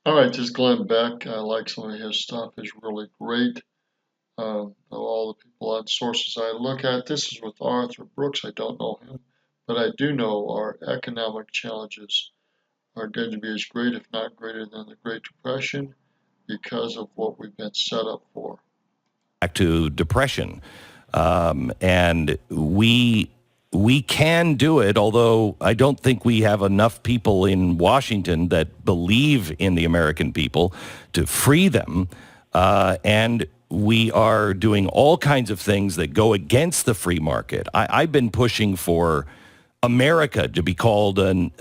All right, this is Glenn Beck. I like some of his stuff. It's really great. Of all the people on sources I look at, this is with Arthur Brooks. I don't know him, but I do know our economic challenges are going to be as great, if not greater, than the Great Depression because of what we've been set up for. Back to depression, and we can do it. Although I don't think we have enough people in Washington that believe in the American people to free them, and we are doing all kinds of things that go against the free market. I've been pushing for America to be called an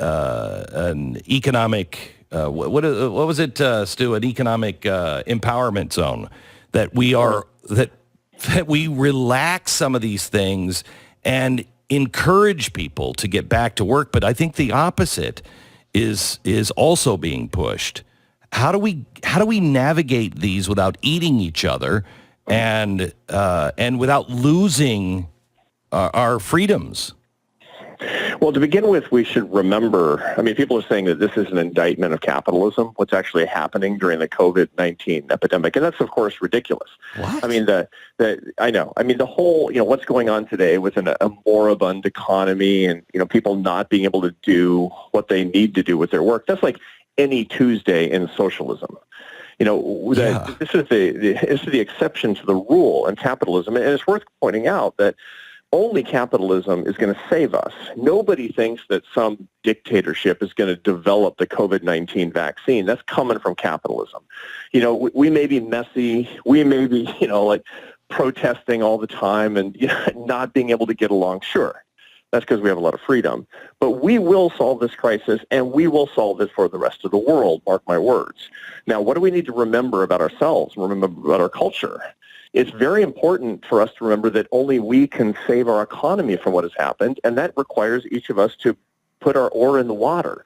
economic what was it, Stu? An economic empowerment zone. That we are that we relax some of these things and encourage people to get back to work. But I think the opposite is also being pushed. How do we navigate these without eating each other and without losing our freedoms? Well, to begin with, we should remember, I mean, people are saying that this is an indictment of capitalism, what's actually happening during the COVID-19 epidemic. And that's, of course, ridiculous. What? I mean, I know. I mean, the whole, what's going on today with a moribund economy and, people not being able to do what they need to do with their work, that's like any Tuesday in socialism. This is the exception to the rule in capitalism. And it's worth pointing out that only capitalism is going to save us. Nobody thinks that some dictatorship is going to develop the COVID-19 vaccine. That's coming from capitalism. We may be messy. We may be, like protesting all the time and not being able to get along. Sure. That's because we have a lot of freedom. But we will solve this crisis, and we will solve it for the rest of the world, mark my words. Now, what do we need to remember about ourselves, remember about our culture? It's very important for us to remember that only we can save our economy from what has happened, and that requires each of us to put our oar in the water.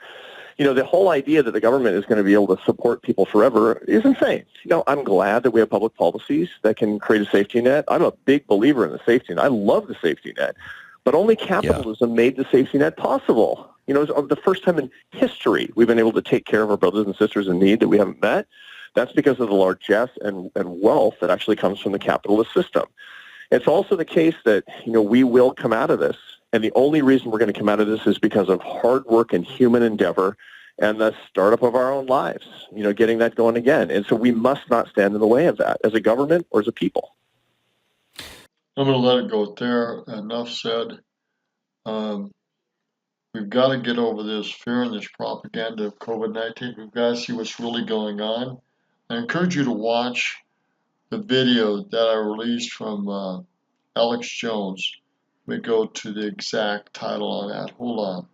The whole idea that the government is going to be able to support people forever is insane. I'm glad that we have public policies that can create a safety net. I'm a big believer in the safety net. I love the safety net. But only capitalism made the safety net possible. It's the first time in history we've been able to take care of our brothers and sisters in need that we haven't met. That's because of the largesse and wealth that actually comes from the capitalist system. It's also the case that, we will come out of this. And the only reason we're going to come out of this is because of hard work and human endeavor and the startup of our own lives, getting that going again. And so we must not stand in the way of that as a government or as a people. I'm going to let it go there. Enough said. We've got to get over this fear and this propaganda of COVID-19. We've got to see what's really going on. I encourage you to watch the video that I released from Alex Jones. Let me go to the exact title on that. Hold on.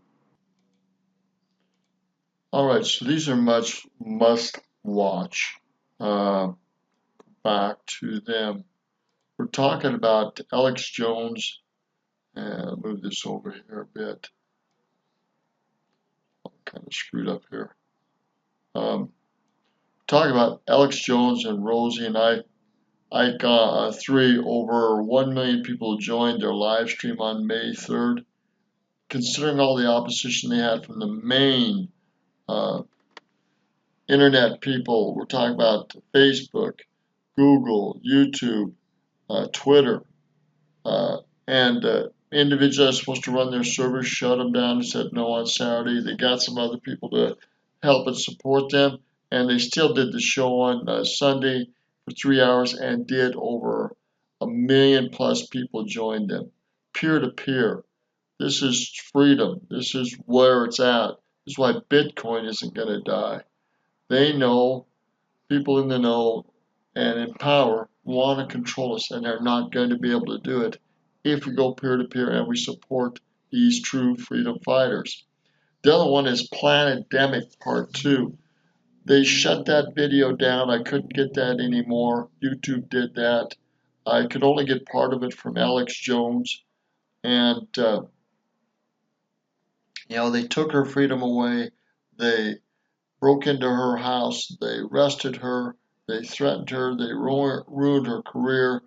All right, so these are must watch. Back to them. We're talking about Alex Jones. And move this over here a bit. I'm kind of screwed up here. Talking about Alex Jones and Rosie and Icke 3, over 1 million people joined their live stream on May 3rd. Considering all the opposition they had from the main internet people, we're talking about Facebook, Google, YouTube, Twitter, and individuals that are supposed to run their servers shut them down and said no on Saturday. They got some other people to help and support them, and they still did the show on Sunday for 3 hours and did over 1 million plus people joined them. Peer to peer. This is freedom. This is where it's at. This is why Bitcoin isn't going to die. They know, people in the know and in power want to control us, and they're not going to be able to do it if we go peer-to-peer and we support these true freedom fighters. The other one is Planetdemic Part 2. They shut that video down. I couldn't get that anymore. YouTube did that. I could only get part of it from Alex Jones. And, they took her freedom away. They broke into her house. They arrested her. They threatened her. They ruined her career.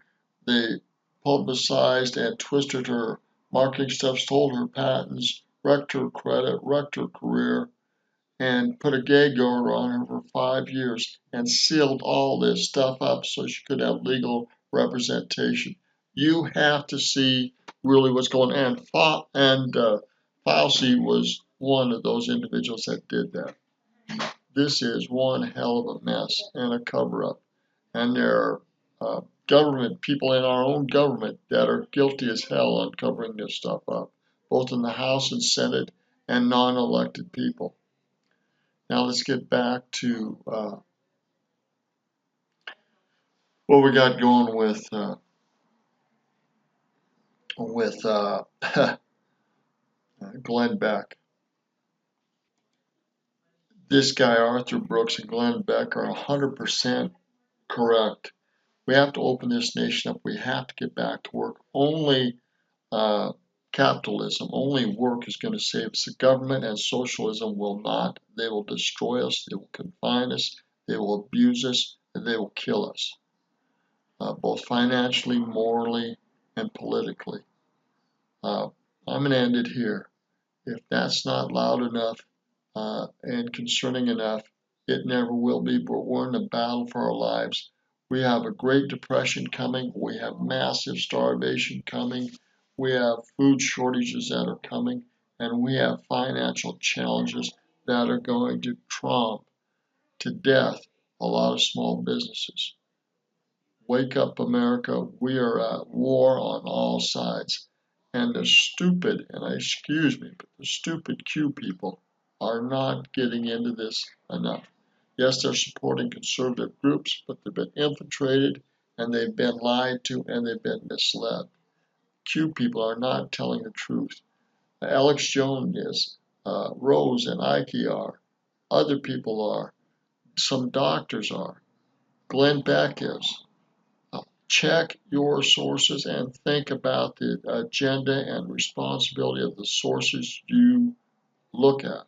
They publicized and twisted her marketing stuff, stole her patents, wrecked her credit, wrecked her career. and put a gag order on her for 5 years and sealed all this stuff up so she could have legal representation. You have to see really what's going on. And Fauci was one of those individuals that did that. This is one hell of a mess and a cover-up. And there are government people in our own government that are guilty as hell on covering this stuff up, both in the House and Senate and non-elected people. Now let's get back to what we got going with Glenn Beck. This guy Arthur Brooks and Glenn Beck are 100% correct. We have to open this nation up. We have to get back to work. Only capitalism, only work is going to save us. The government and socialism will not. They will destroy us. They will confine us. They will abuse us. And they will kill us, both financially, morally, and politically. I'm going to end it here. If that's not loud enough and concerning enough, it never will be, but we're in a battle for our lives. We have a Great Depression coming. We have massive starvation coming. We have food shortages that are coming. And we have financial challenges that are going to trump to death a lot of small businesses. Wake up, America. We are at war on all sides. And the stupid, and excuse me, but the stupid Q people are not getting into this enough. Yes, they're supporting conservative groups, but they've been infiltrated and they've been lied to and they've been misled. Q people are not telling the truth. Alex Jones is, Rose and Icke are, other people are, some doctors are, Glenn Beck is. Check your sources and think about the agenda and responsibility of the sources you look at.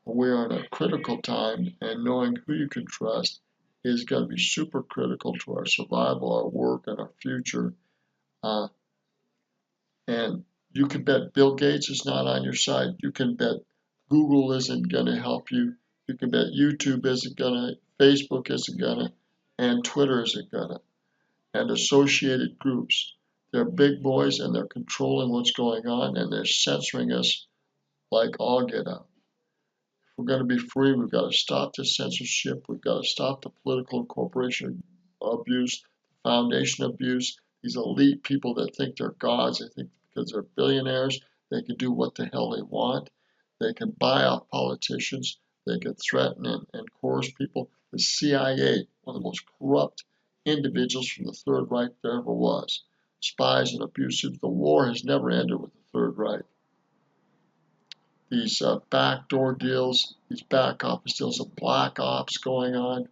We are in a critical time, and knowing who you can trust is going to be super critical to our survival, our work, and our future. And you can bet Bill Gates is not on your side. You can bet Google isn't going to help you. You can bet YouTube isn't going to, Facebook isn't going to, and Twitter isn't going to. And associated groups. They're big boys and they're controlling what's going on and they're censoring us like all get out. If we're going to be free, we've got to stop the censorship. We've got to stop the political and corporation abuse, foundation abuse, these elite people that think they're gods. They think because they're billionaires, they can do what the hell they want. They can buy off politicians. They can threaten and coerce people. The CIA, one of the most corrupt individuals from the Third Reich there ever was. Spies and abusive. The war has never ended with the Third Reich. These backdoor deals, these back office deals of black ops going on,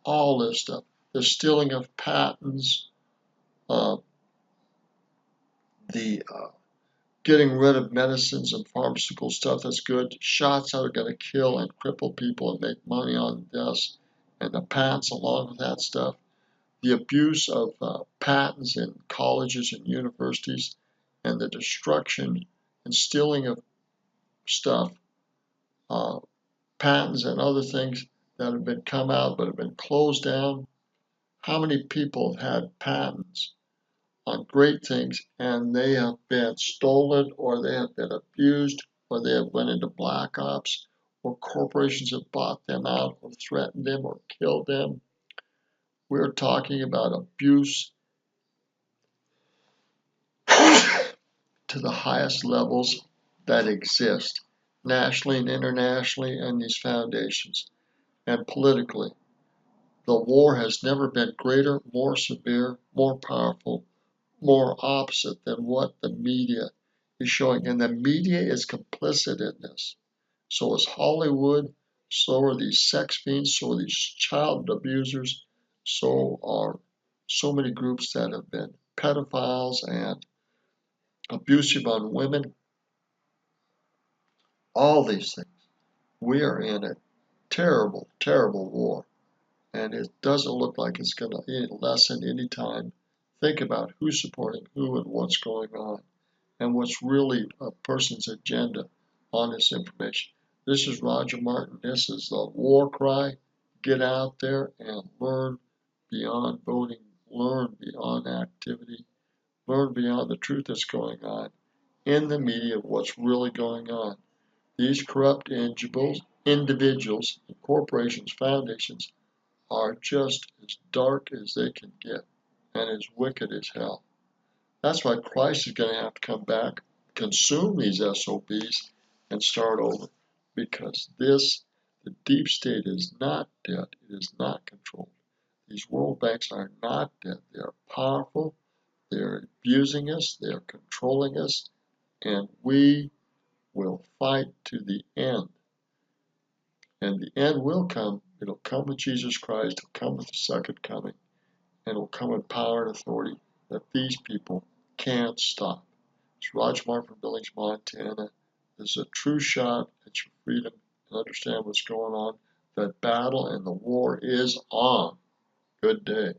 all this stuff. The stealing of patents, the getting rid of medicines and pharmaceutical stuff that's good, shots that are going to kill and cripple people and make money on deaths, and the patents along with that stuff. The abuse of patents in colleges and universities, and the destruction and stealing of stuff, patents and other things that have been come out but have been closed down. How many people have had patents on great things and they have been stolen or they have been abused or they have went into black ops or corporations have bought them out or threatened them or killed them? We're talking about abuse to the highest levels that exist, nationally and internationally, and these foundations. And politically, the war has never been greater, more severe, more powerful, more opposite than what the media is showing. And the media is complicit in this. So is Hollywood, so are these sex fiends, so are these child abusers, so are so many groups that have been pedophiles and abusive on women, all these things. We are in a terrible, terrible war, and it doesn't look like it's going to lessen any time. Think about who's supporting who and what's going on, and what's really a person's agenda on this information. This is Roger Martin. This is the war cry. Get out there and learn beyond voting, learn beyond activity, learn beyond the truth that's going on in the media of what's really going on. These corrupt individuals, corporations, foundations are just as dark as they can get and as wicked as hell. That's why Christ is going to have to come back, consume these SOBs, and start over. Because the deep state is not dead. It is not controlled. These world banks are not dead. They are powerful. They're abusing us. They're controlling us. And we will fight to the end. And the end will come. It'll come with Jesus Christ. It'll come with the second coming. And it'll come with power and authority that these people can't stop. It's Roger Martin from Billings, Montana. This is a true shot at your freedom and understand what's going on. The battle and the war is on. Good day.